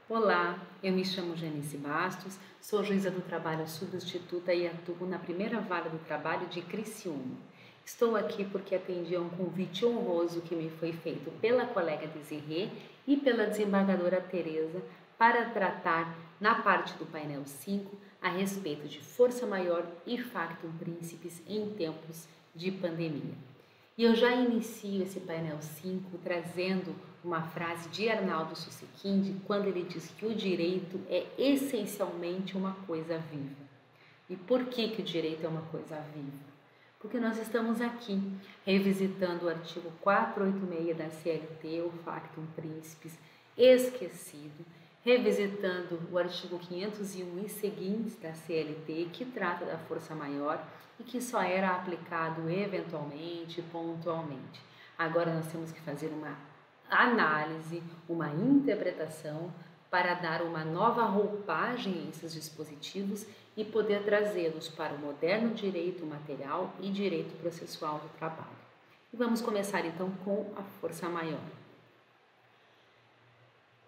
Olá, eu me chamo Janice Bastos, sou juíza do trabalho substituta e atuo na primeira vara do trabalho de Criciúma. Estou aqui porque atendi a um convite honroso que me foi feito pela colega Desirê e pela desembargadora Tereza para tratar, na parte do painel 5, a respeito de força maior e factum principis em tempos de pandemia. E eu já inicio esse painel 5 trazendo uma frase de Arnaldo Susequinde, quando ele diz que o direito é essencialmente uma coisa viva. E por que o direito é uma coisa viva? Porque nós estamos aqui revisitando o artigo 486 da CLT, o factum principis, esquecido, revisitando o artigo 501 e seguintes da CLT, que trata da força maior e que só era aplicado eventualmente, pontualmente. Agora nós temos que fazer uma análise, uma interpretação para dar uma nova roupagem a esses dispositivos e poder trazê-los para o moderno direito material e direito processual do trabalho. E vamos começar então com a força maior.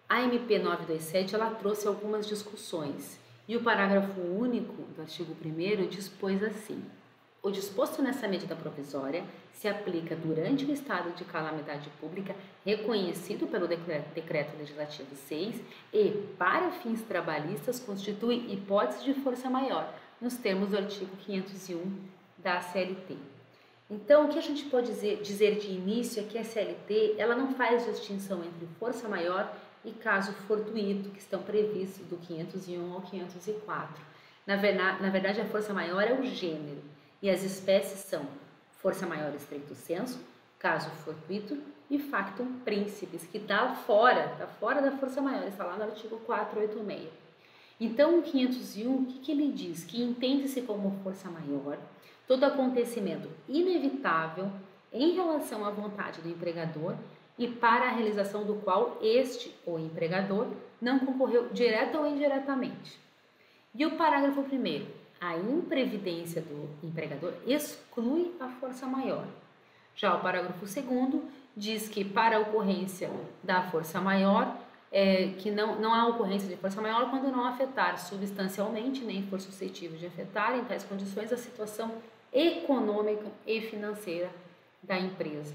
A MP 927 ela trouxe algumas discussões e o parágrafo único do artigo 1º dispôs assim: o disposto nessa medida provisória se aplica durante o estado de calamidade pública reconhecido pelo Decreto Legislativo 6 e, para fins trabalhistas, constitui hipótese de força maior, nos termos do artigo 501 da CLT. Então, o que a gente pode dizer de início é que a CLT ela não faz distinção entre força maior e caso fortuito, que estão previstos do 501 ao 504. Na verdade, a força maior é o gênero, e as espécies são força maior estricto sensu, caso fortuito, e factum principis, que está fora da força maior, está lá no artigo 486. Então, o 501, o que ele diz? Que entende-se como força maior todo acontecimento inevitável em relação à vontade do empregador e para a realização do qual este, o empregador, não concorreu direta ou indiretamente. E o parágrafo 1º, a imprevidência do empregador exclui a força maior. Já o parágrafo 2º diz que para a ocorrência da força maior, que não há ocorrência de força maior quando não afetar substancialmente, nem for suscetível de afetar em tais condições a situação econômica e financeira da empresa.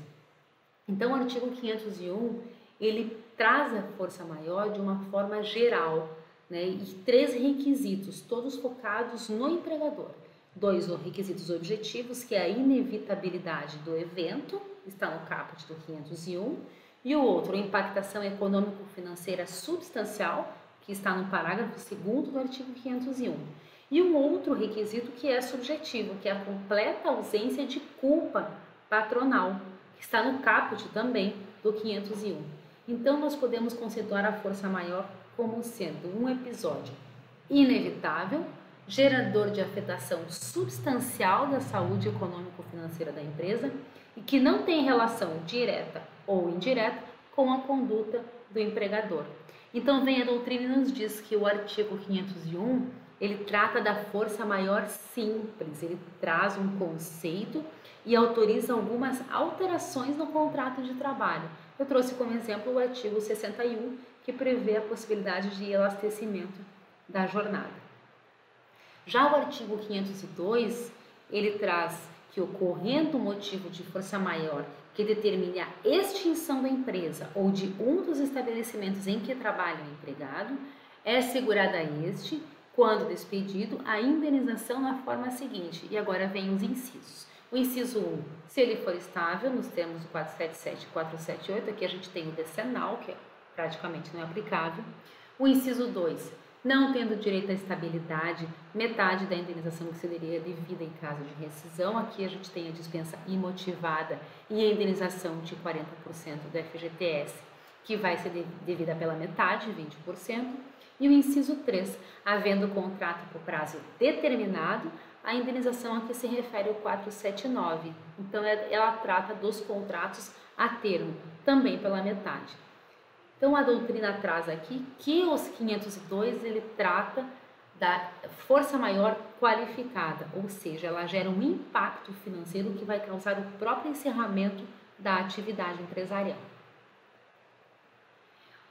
Então, o artigo 501, ele traz a força maior de uma forma geral, né, e 3 requisitos, todos focados no empregador. 2 requisitos objetivos, que é a inevitabilidade do evento, está no caput do 501, e o outro, a impactação econômico-financeira substancial, que está no parágrafo 2º do artigo 501. E um outro requisito que é subjetivo, que é a completa ausência de culpa patronal, que está no caput também do 501. Então, nós podemos conceituar a força maior como sendo um episódio inevitável, gerador de afetação substancial da saúde econômico-financeira da empresa e que não tem relação direta ou indireta com a conduta do empregador. Então, vem a doutrina e nos diz que o artigo 501, ele trata da força maior simples, ele traz um conceito e autoriza algumas alterações no contrato de trabalho. Eu trouxe como exemplo o artigo 61, que prevê a possibilidade de elastecimento da jornada. Já o artigo 502, ele traz que ocorrendo motivo de força maior que determine a extinção da empresa ou de um dos estabelecimentos em que trabalha o empregado, é assegurada a este, quando despedido, a indenização na forma seguinte. E agora vem os incisos. O inciso 1, se ele for estável, nos termos do 477 e 478, aqui a gente tem o decenal, que praticamente não é aplicável. O inciso 2, não tendo direito à estabilidade, metade da indenização que seria devida em caso de rescisão. Aqui a gente tem a dispensa imotivada e a indenização de 40% do FGTS, que vai ser devida pela metade, 20%. E o inciso 3, havendo contrato por prazo determinado, a indenização a que se refere o 479. Então, ela trata dos contratos a termo, também pela metade. Então, a doutrina traz aqui que os 502, ele trata da força maior qualificada, ou seja, ela gera um impacto financeiro que vai causar o próprio encerramento da atividade empresarial.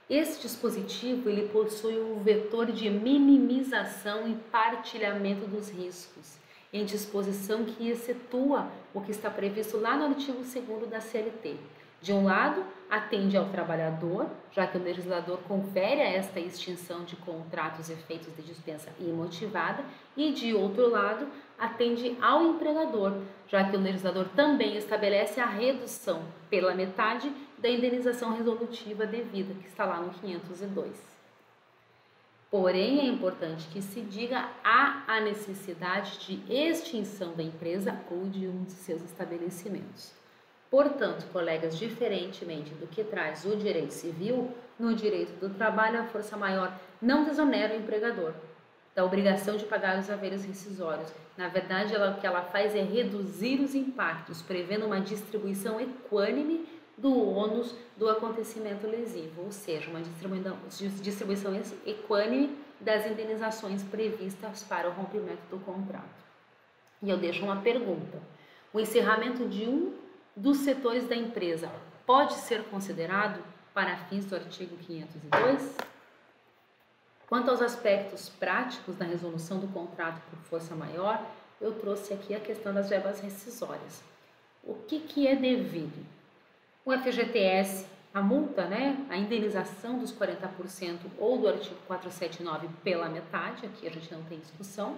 Esse dispositivo ele possui um vetor de minimização e partilhamento dos riscos, em disposição que excetua o que está previsto lá no artigo 2º da CLT. De um lado, atende ao trabalhador, já que o legislador confere a esta extinção de contratos efeitos de dispensa imotivada, e de outro lado, atende ao empregador, já que o legislador também estabelece a redução pela metade da indenização resolutiva devida, que está lá no 502. Porém, é importante que se diga há a necessidade de extinção da empresa ou de um de seus estabelecimentos. Portanto, colegas, diferentemente do que traz o direito civil, no direito do trabalho, a força maior não desonera o empregador da obrigação de pagar os haveres rescisórios. Na verdade, o que ela faz é reduzir os impactos, prevendo uma distribuição equânime do ônus do acontecimento lesivo, ou seja, uma distribuição equânime das indenizações previstas para o rompimento do contrato. E eu deixo uma pergunta: o encerramento de um dos setores da empresa pode ser considerado para fins do artigo 502? Quanto aos aspectos práticos da resolução do contrato por força maior, eu trouxe aqui a questão das verbas rescisórias. O que é devido? O FGTS, a multa, a indenização dos 40% ou do artigo 479 pela metade, aqui a gente não tem discussão.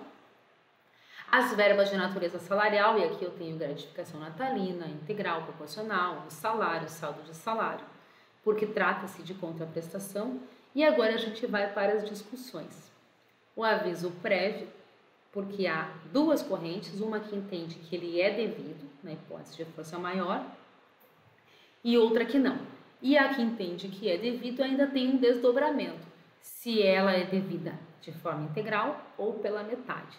As verbas de natureza salarial, e aqui eu tenho gratificação natalina, integral, proporcional, o salário, saldo de salário, porque trata-se de contraprestação. E agora a gente vai para as discussões. O aviso prévio, porque há duas correntes, uma que entende que ele é devido, na hipótese de força maior, e outra que não. E a que entende que é devido ainda tem um desdobramento, se ela é devida de forma integral ou pela metade.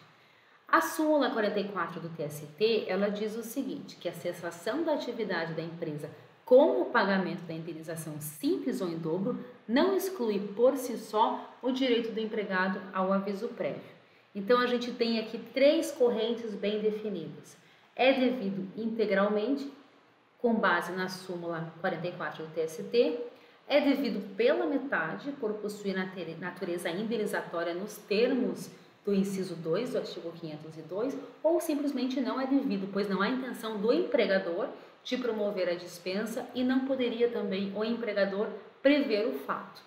A súmula 44 do TST, ela diz o seguinte, que a cessação da atividade da empresa com o pagamento da indenização simples ou em dobro não exclui por si só o direito do empregado ao aviso prévio. Então, a gente tem aqui três correntes bem definidas. É devido integralmente, com base na súmula 44 do TST, é devido pela metade, por possuir natureza indenizatória nos termos do inciso 2 do artigo 502, ou simplesmente não é devido, pois não há intenção do empregador de promover a dispensa e não poderia também o empregador prever o fato.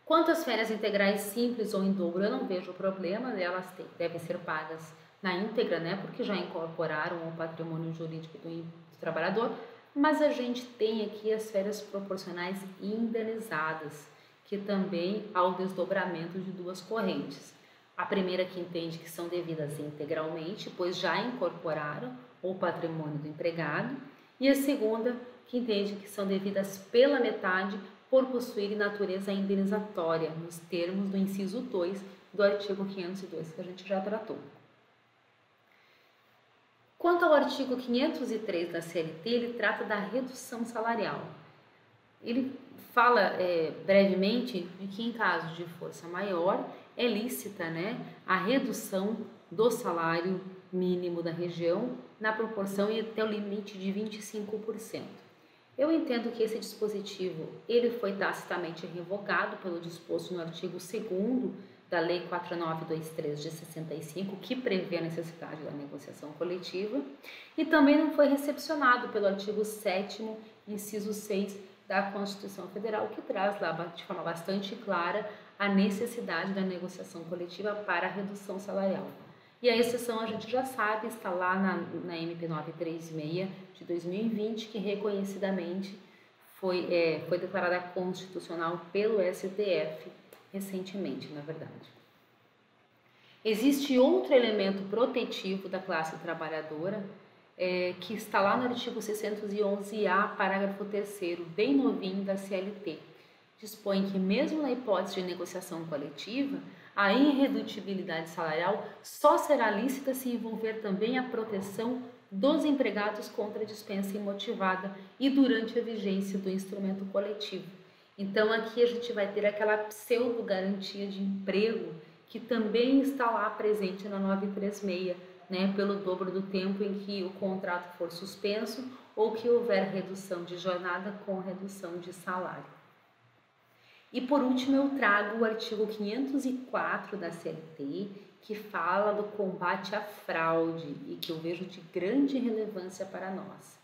Quanto às férias integrais simples ou em dobro, eu não vejo problema, elas devem ser pagas na íntegra, porque já incorporaram o patrimônio jurídico do trabalhador, mas a gente tem aqui as férias proporcionais indenizadas, que também há o desdobramento de duas correntes. A primeira que entende que são devidas integralmente, pois já incorporaram o patrimônio do empregado, e a segunda que entende que são devidas pela metade por possuir natureza indenizatória, nos termos do inciso 2 do artigo 502, que a gente já tratou. Quanto ao artigo 503 da CLT, ele trata da redução salarial. Ele fala brevemente de que em caso de força maior é lícita a redução do salário mínimo da região na proporção e até o limite de 25%. Eu entendo que esse dispositivo ele foi tacitamente revogado pelo disposto no artigo 2º da Lei 4923 de 65, que prevê a necessidade da negociação coletiva, e também não foi recepcionado pelo artigo 7º, inciso 6 da Constituição Federal, que traz lá de forma bastante clara a necessidade da negociação coletiva para a redução salarial. E a exceção a gente já sabe, está lá na MP 936 de 2020, que reconhecidamente foi declarada constitucional pelo STF recentemente, na verdade. Existe outro elemento protetivo da classe trabalhadora, que está lá no artigo 611-A, parágrafo 3º, bem novinho da CLT. Dispõe que mesmo na hipótese de negociação coletiva, a irredutibilidade salarial só será lícita se envolver também a proteção dos empregados contra a dispensa imotivada e durante a vigência do instrumento coletivo. Então, aqui a gente vai ter aquela pseudo-garantia de emprego que também está lá presente na 936, pelo dobro do tempo em que o contrato for suspenso ou que houver redução de jornada com redução de salário. E por último eu trago o artigo 504 da CLT, que fala do combate à fraude e que eu vejo de grande relevância para nós.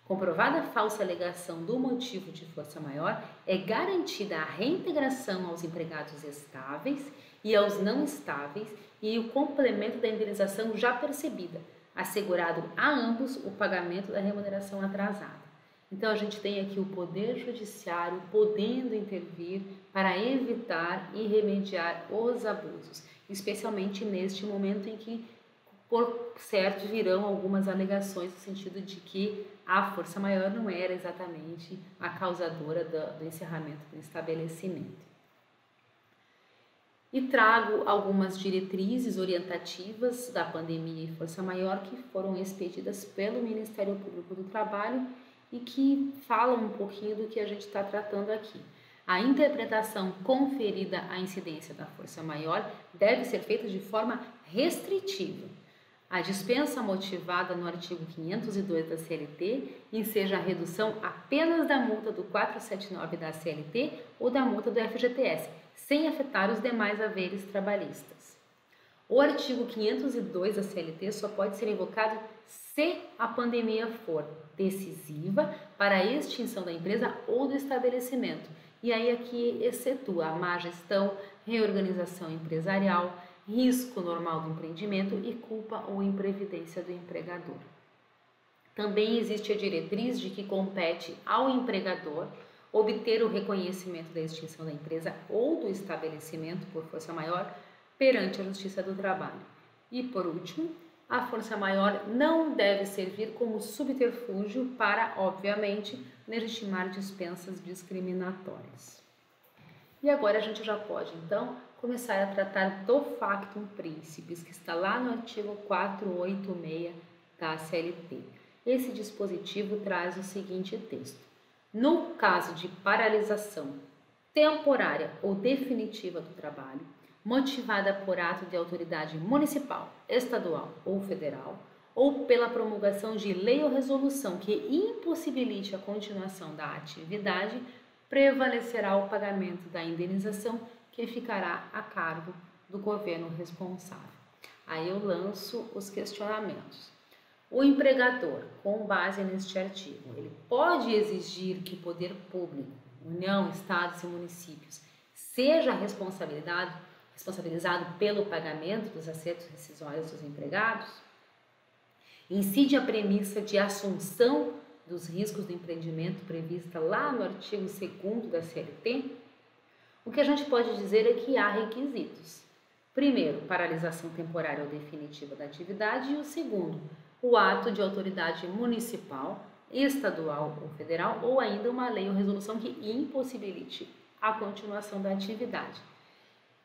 Comprovada a falsa alegação do motivo de força maior, é garantida a reintegração aos empregados estáveis e aos não estáveis e o complemento da indenização já percebida, assegurado a ambos o pagamento da remuneração atrasada. Então a gente tem aqui o Poder Judiciário podendo intervir para evitar e remediar os abusos, especialmente neste momento em que, por certo, virão algumas alegações no sentido de que a força maior não era exatamente a causadora do encerramento do estabelecimento. E trago algumas diretrizes orientativas da pandemia e força maior que foram expedidas pelo Ministério Público do Trabalho e que falam um pouquinho do que a gente está tratando aqui. A interpretação conferida à incidência da força maior deve ser feita de forma restritiva. A dispensa motivada no artigo 502 da CLT enseja a redução apenas da multa do 479 da CLT ou da multa do FGTS, sem afetar os demais haveres trabalhistas. O artigo 502 da CLT só pode ser invocado se a pandemia for decisiva para a extinção da empresa ou do estabelecimento, e aí aqui excetua a má gestão, reorganização empresarial, risco normal do empreendimento e culpa ou imprevidência do empregador. Também existe a diretriz de que compete ao empregador obter o reconhecimento da extinção da empresa ou do estabelecimento por força maior perante a Justiça do Trabalho. E, por último, a força maior não deve servir como subterfúgio para, obviamente, legitimar dispensas discriminatórias. E agora a gente já pode, então, começar a tratar do factum principis, que está lá no artigo 486 da CLT. Esse dispositivo traz o seguinte texto: no caso de paralisação temporária ou definitiva do trabalho, motivada por ato de autoridade municipal, estadual ou federal, ou pela promulgação de lei ou resolução que impossibilite a continuação da atividade, prevalecerá o pagamento da indenização que ficará a cargo do governo responsável. Aí eu lanço os questionamentos. O empregador, com base neste artigo, ele pode exigir que o poder público, União, Estados e municípios, seja responsabilizado pelo pagamento dos acertos rescisórios dos empregados? Incide a premissa de assunção dos riscos do empreendimento prevista lá no artigo 2º da CLT? O que a gente pode dizer é que há requisitos. Primeiro, paralisação temporária ou definitiva da atividade, e o segundo, o ato de autoridade municipal, estadual ou federal, ou ainda uma lei ou resolução que impossibilite a continuação da atividade.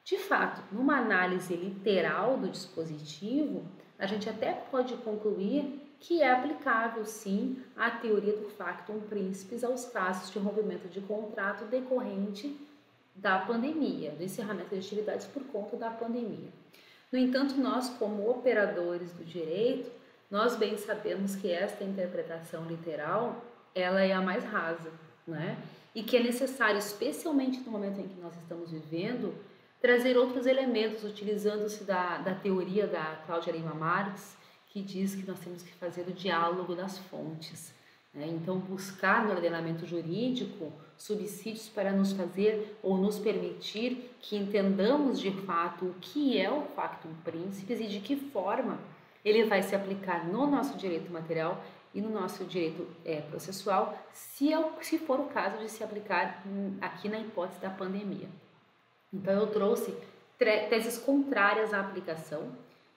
De fato, numa análise literal do dispositivo, a gente até pode concluir que é aplicável, sim, a teoria do factum principis aos casos de rompimento de contrato decorrente da pandemia, do encerramento de atividades por conta da pandemia. No entanto, nós, como operadores do direito, nós bem sabemos que esta interpretação literal, ela é a mais rasa, né? E que é necessário, especialmente no momento em que nós estamos vivendo, trazer outros elementos, utilizando-se da teoria da Cláudia Lima Marx, que diz que nós temos que fazer o diálogo das fontes, né? Então, buscar no ordenamento jurídico subsídios para nos fazer ou nos permitir que entendamos de fato o que é o factum principis e de que forma ele vai se aplicar no nosso direito material e no nosso direito processual, se for o caso de se aplicar aqui na hipótese da pandemia. Então, eu trouxe teses contrárias à aplicação,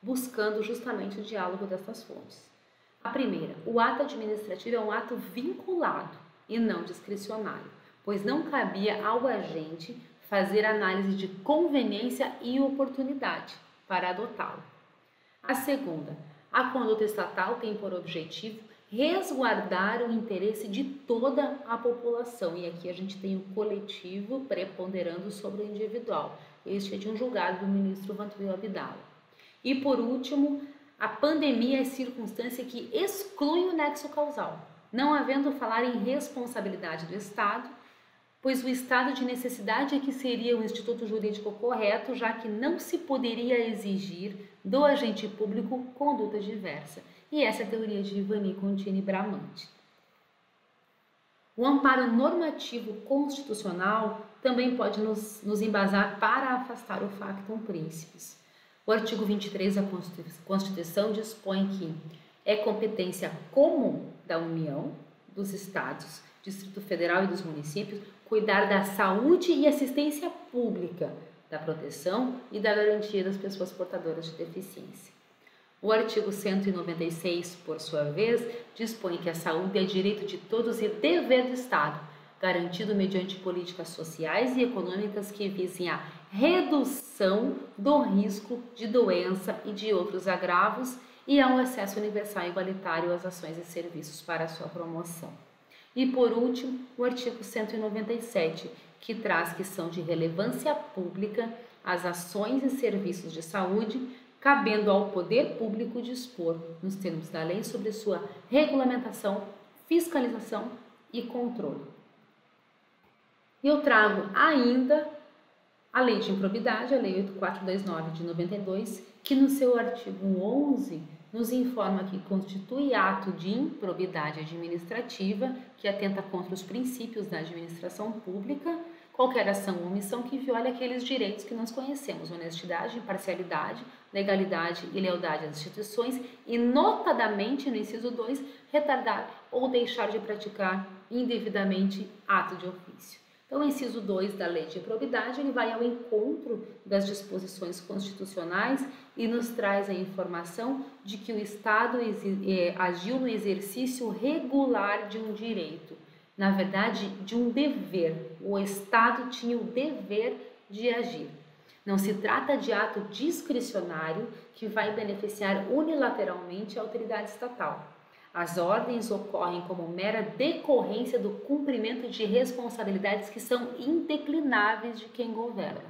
buscando justamente o diálogo dessas fontes. A primeira, o ato administrativo é um ato vinculado e não discricionário, pois não cabia ao agente fazer análise de conveniência e oportunidade para adotá-lo. A segunda, a conduta estatal tem por objetivo resguardar o interesse de toda a população. E aqui a gente tem o coletivo preponderando sobre o individual. Este é de um julgado do ministro Vantuil Abdala. E por último, a pandemia é circunstância que exclui o nexo causal, não havendo falar em responsabilidade do Estado, pois o estado de necessidade é que seria o instituto jurídico correto, já que não se poderia exigir do agente público conduta diversa. E essa é a teoria de Ivani Contini Bramante. O amparo normativo constitucional também pode nos embasar para afastar o factum principis. O artigo 23 da Constituição dispõe que é competência comum da União, dos Estados, Distrito Federal e dos municípios cuidar da saúde e assistência pública, da proteção e da garantia das pessoas portadoras de deficiência. O artigo 196, por sua vez, dispõe que a saúde é direito de todos e dever do Estado, garantido mediante políticas sociais e econômicas que visem a redução do risco de doença e de outros agravos e ao acesso universal e igualitário às ações e serviços para a sua promoção. E, por último, o artigo 197, que traz que são de relevância pública as ações e serviços de saúde, cabendo ao poder público dispor, nos termos da lei, sobre sua regulamentação, fiscalização e controle. Eu trago ainda a Lei de Improbidade, a Lei 8429 de 92, que no seu artigo 11 nos informa que constitui ato de improbidade administrativa que atenta contra os princípios da administração pública, qualquer ação ou omissão que viole aqueles direitos que nós conhecemos, honestidade, imparcialidade, legalidade e lealdade às instituições e, notadamente, no inciso 2, retardar ou deixar de praticar indevidamente ato de ofício. Então, o inciso 2 da Lei de Improbidade, ele vai ao encontro das disposições constitucionais e nos traz a informação de que o Estado agiu no exercício regular de um direito, na verdade, de um dever. O Estado tinha o dever de agir. Não se trata de ato discricionário que vai beneficiar unilateralmente a autoridade estatal. As ordens ocorrem como mera decorrência do cumprimento de responsabilidades que são indeclináveis de quem governa.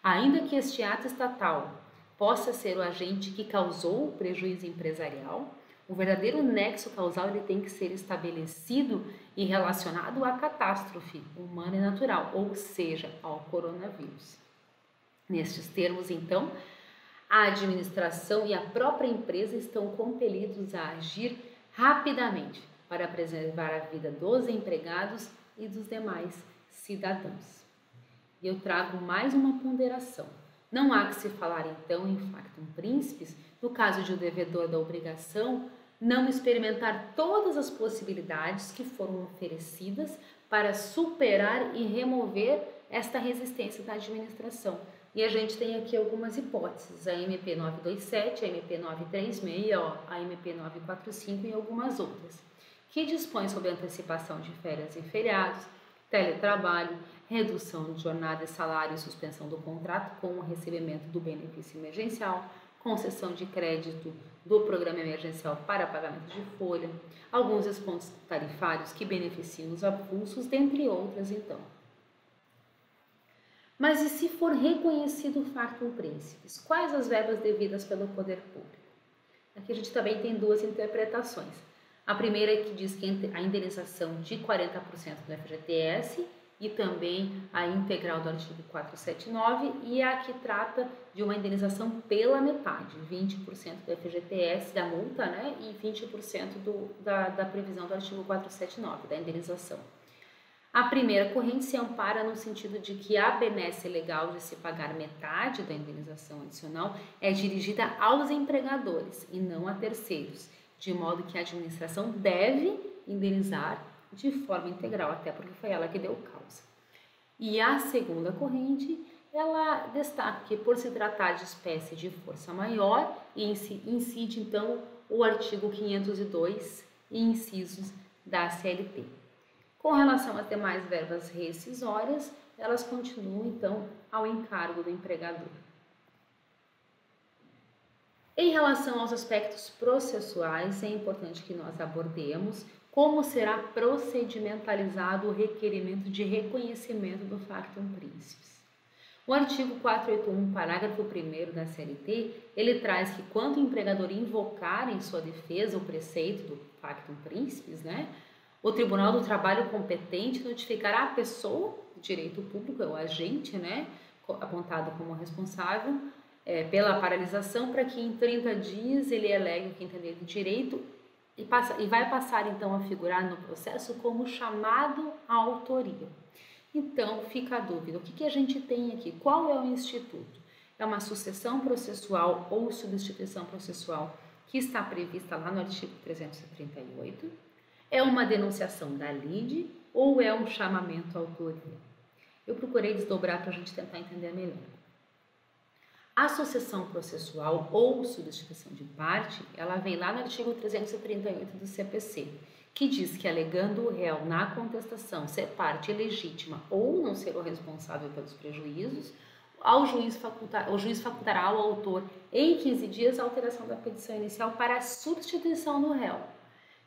Ainda que este ato estatal possa ser o agente que causou o prejuízo empresarial, o verdadeiro nexo causal ele tem que ser estabelecido e relacionado à catástrofe humana e natural, ou seja, ao coronavírus. Nestes termos, então, a administração e a própria empresa estão compelidos a agir rapidamente para preservar a vida dos empregados e dos demais cidadãos. E eu trago mais uma ponderação. Não há que se falar então em factum principis no caso de o devedor da obrigação não experimentar todas as possibilidades que foram oferecidas para superar e remover esta resistência da administração. E a gente tem aqui algumas hipóteses, a MP 927, a MP 936, a MP 945 e algumas outras, que dispõem sobre antecipação de férias e feriados, teletrabalho, redução de jornada e salário e suspensão do contrato com o recebimento do benefício emergencial, concessão de crédito do programa emergencial para pagamento de folha, alguns descontos tarifários que beneficiam os avulsos, dentre outras então. Mas e se for reconhecido o factum principis? Quais as verbas devidas pelo poder público? Aqui a gente também tem duas interpretações. A primeira é que diz que a indenização de 40% do FGTS e também a integral do artigo 479 e a que trata de uma indenização pela metade, 20% do FGTS, da multa, né, e 20% da previsão do artigo 479, da indenização. A primeira corrente se ampara no sentido de que a benesse legal de se pagar metade da indenização adicional é dirigida aos empregadores e não a terceiros, de modo que a administração deve indenizar de forma integral, até porque foi ela que deu causa. E a segunda corrente, ela destaca que por se tratar de espécie de força maior, incide então o artigo 502 e incisos da CLT. Com relação às demais verbas rescisórias, elas continuam, então, ao encargo do empregador. Em relação aos aspectos processuais, é importante que nós abordemos como será procedimentalizado o requerimento de reconhecimento do factum principis. O artigo 481, parágrafo 1º da CLT, ele traz que quando o empregador invocar em sua defesa o preceito do factum principis, né, O Tribunal do Trabalho competente notificará a pessoa, o direito público, é o agente, né, apontado como responsável, pela paralisação, para que em 30 dias ele alegue o que entender de direito e vai passar então a figurar no processo como chamado à autoria. Então fica a dúvida, o que a gente tem aqui? Qual é o instituto? É uma sucessão processual ou substituição processual que está prevista lá no artigo 338? É uma denunciação da lide ou é um chamamento à autoria? Eu procurei desdobrar para a gente tentar entender melhor. A sucessão processual ou substituição de parte, ela vem lá no artigo 338 do CPC, que diz que, alegando o réu na contestação ser parte ilegítima ou não ser o responsável pelos prejuízos, o juiz facultará ao autor em 15 dias a alteração da petição inicial para a substituição do réu.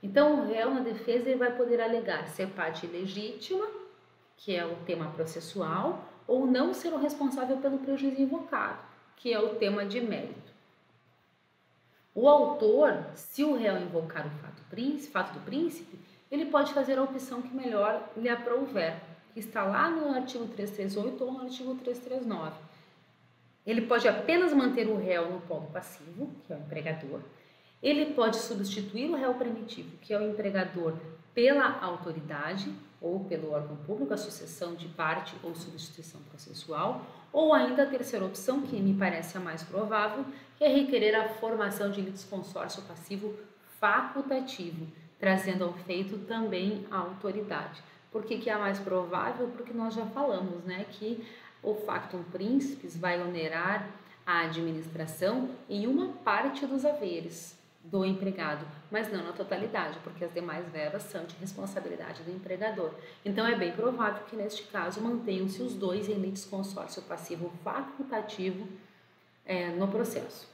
Então, o réu na defesa ele vai poder alegar ser parte ilegítima, que é o tema processual, ou não ser o responsável pelo prejuízo invocado, que é o tema de mérito. O autor, se o réu invocar o fato do príncipe, ele pode fazer a opção que melhor lhe aprouver, que está lá no artigo 338 ou no artigo 339. Ele pode apenas manter o réu no polo passivo, que é o empregador. Ele pode substituir o réu primitivo, que é o empregador, pela autoridade ou pelo órgão público, a sucessão de parte ou substituição processual, ou ainda a terceira opção, que me parece a mais provável, que é requerer a formação de litisconsórcio passivo facultativo, trazendo ao feito também a autoridade. Por que é a mais provável? Porque nós já falamos, né, que o factum principis vai onerar a administração em uma parte dos haveres do empregado, mas não na totalidade, porque as demais verbas são de responsabilidade do empregador. Então, é bem provável que, neste caso, mantenham-se os dois em litisconsórcio passivo facultativo no processo.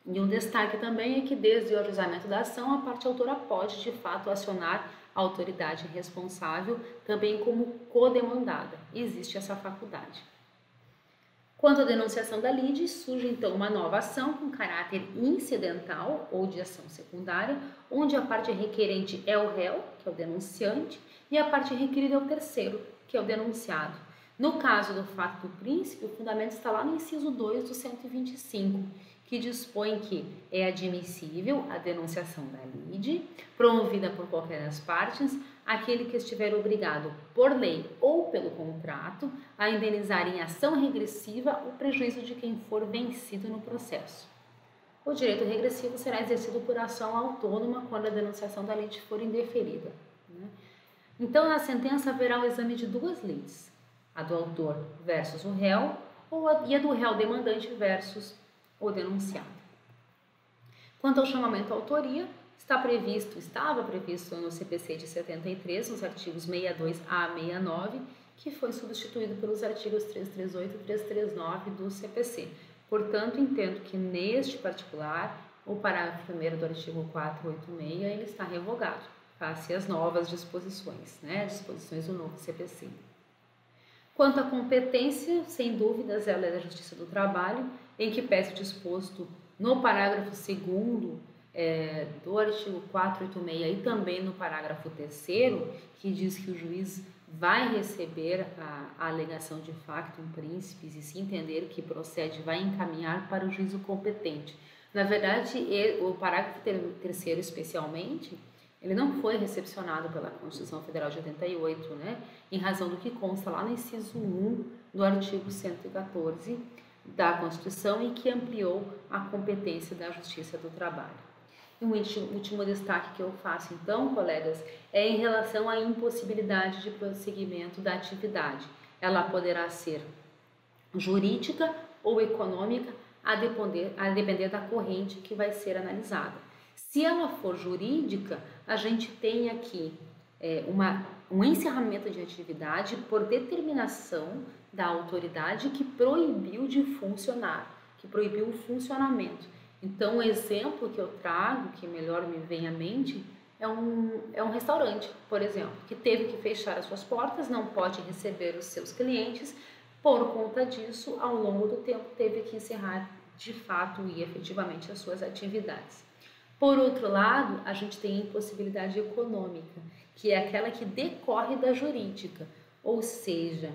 E um destaque também é que, desde o ajuizamento da ação, a parte autora pode, de fato, acionar a autoridade responsável também como codemandada. Existe essa faculdade. Quanto à denunciação da lide, surge então uma nova ação com caráter incidental ou de ação secundária, onde a parte requerente é o réu, que é o denunciante, e a parte requerida é o terceiro, que é o denunciado. No caso do fato do príncipe, o fundamento está lá no inciso 2 do 125, que dispõe que é admissível a denunciação da lide, promovida por qualquer das partes, aquele que estiver obrigado por lei ou pelo contrato a indenizar em ação regressiva o prejuízo de quem for vencido no processo. O direito regressivo será exercido por ação autônoma quando a denunciação da lide for indeferida, né? Então, na sentença haverá o exame de duas leis, a do autor versus o réu e a do réu demandante versus o denunciado. Quanto ao chamamento à autoria, estava previsto no CPC de 73, nos artigos 62 a 69, que foi substituído pelos artigos 338 e 339 do CPC. Portanto, entendo que neste particular, o parágrafo 1º do artigo 486 ele está revogado, face às novas disposições, né, disposições do novo CPC. Quanto à competência, sem dúvidas, ela é da Justiça do Trabalho, em que pese disposto no parágrafo 2º do artigo 486 e também no parágrafo 3º, que diz que o juiz vai receber a alegação de factum principis e, se entender que procede, vai encaminhar para o juízo competente. Na verdade, o parágrafo 3º especialmente, ele não foi recepcionado pela Constituição Federal de 88, né, em razão do que consta lá no inciso 1 do artigo 114 da Constituição e que ampliou a competência da Justiça do Trabalho. E o último destaque que eu faço, então, colegas, é em relação à impossibilidade de prosseguimento da atividade. Ela poderá ser jurídica ou econômica, a depender da corrente que vai ser analisada. Se ela for jurídica, a gente tem aqui um encerramento de atividade por determinação da autoridade que proibiu de funcionar, que proibiu o funcionamento. Então, o exemplo que eu trago, que melhor me vem à mente, é um restaurante, por exemplo, que teve que fechar as suas portas, não pode receber os seus clientes, por conta disso, ao longo do tempo, teve que encerrar de fato e efetivamente as suas atividades. Por outro lado, a gente tem a impossibilidade econômica, que é aquela que decorre da jurídica, ou seja,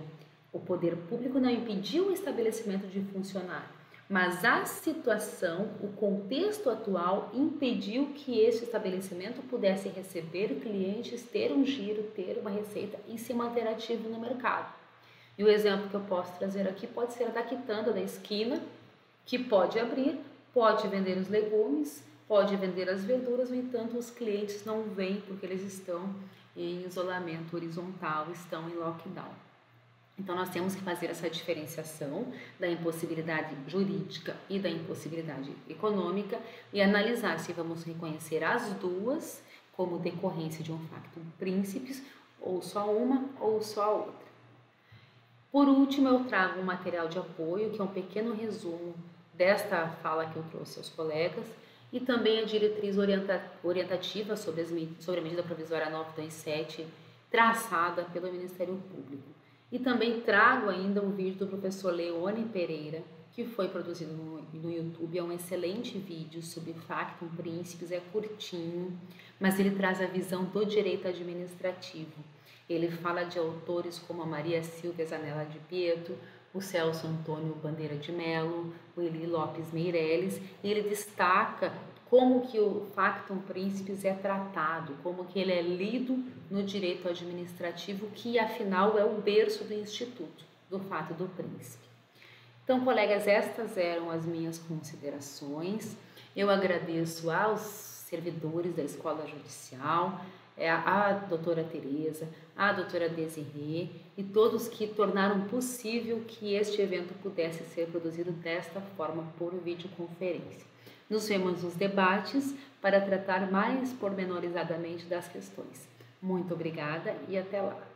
o poder público não impediu o estabelecimento de funcionar, mas a situação, o contexto atual impediu que esse estabelecimento pudesse receber clientes, ter um giro, ter uma receita e se manter ativo no mercado. E o exemplo que eu posso trazer aqui pode ser a da quitanda da esquina, que pode abrir, pode vender os legumes, pode vender as verduras, no entanto os clientes não vêm porque eles estão em isolamento horizontal, estão em lockdown. Então nós temos que fazer essa diferenciação da impossibilidade jurídica e da impossibilidade econômica e analisar se vamos reconhecer as duas como decorrência de um factum principis, ou só uma ou só a outra. Por último, eu trago um material de apoio, que é um pequeno resumo desta fala que eu trouxe aos colegas, e também a diretriz orientativa sobre a medida provisória 927, traçada pelo Ministério Público. E também trago ainda um vídeo do professor Leone Pereira, que foi produzido no YouTube. É um excelente vídeo sobre factum principis, é curtinho, mas ele traz a visão do direito administrativo. Ele fala de autores como a Maria Silvia Zanella de Pietro, o Celso Antônio Bandeira de Mello, o Eli Lopes Meireles, e ele destaca como que o factum principis é tratado, como que ele é lido no direito administrativo, que afinal é o berço do instituto, do fato do príncipe. Então, colegas, estas eram as minhas considerações. Eu agradeço aos servidores da Escola Judicial, a doutora Tereza, a doutora Desirê e todos que tornaram possível que este evento pudesse ser produzido desta forma por videoconferência. Nos vemos nos debates para tratar mais pormenorizadamente das questões. Muito obrigada e até lá!